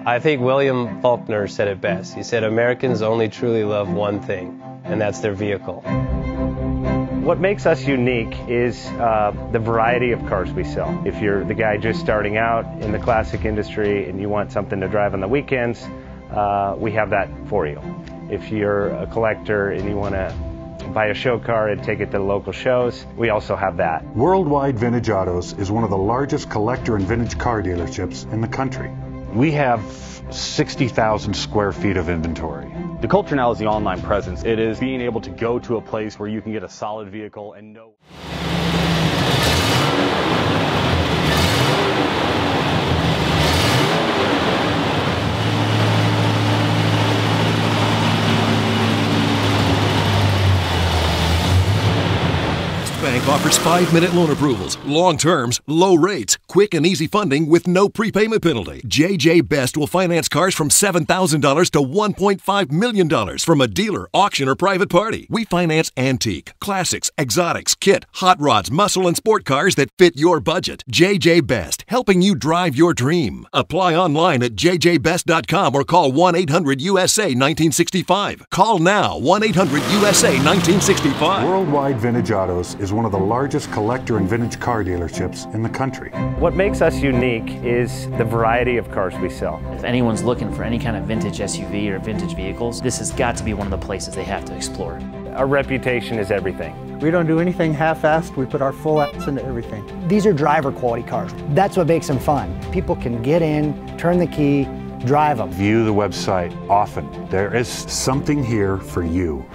I think William Faulkner said it best. He said, Americans only truly love one thing, and that's their vehicle. What makes us unique is the variety of cars we sell. If you're the guy just starting out in the classic industry and you want something to drive on the weekends, we have that for you. If you're a collector and you want to buy a show car and take it to the local shows, we also have that. Worldwide Vintage Autos is one of the largest collector and vintage car dealerships in the country. We have 60,000 square feet of inventory. The culture now is the online presence. It is being able to go to a place where you can get a solid vehicle and know. Bank offers 5-minute loan approvals, long terms, low rates, quick and easy funding with no prepayment penalty. JJ Best will finance cars from $7,000 to $1.5 million from a dealer, auction, or private party. We finance antique, classics, exotics, kit, hot rods, muscle, and sport cars that fit your budget. JJ Best, helping you drive your dream. Apply online at jjbest.com or call 1-800-USA-1965. Call now, 1-800-USA-1965. Worldwide Vintage Autos is one of the largest collector and vintage car dealerships in the country. What makes us unique is the variety of cars we sell. If anyone's looking for any kind of vintage SUV or vintage vehicles, this has got to be one of the places they have to explore. Our reputation is everything. We don't do anything half-assed. We put our full ass into everything. These are driver quality cars. That's what makes them fun. People can get in, turn the key, drive them. View the website often. There is something here for you.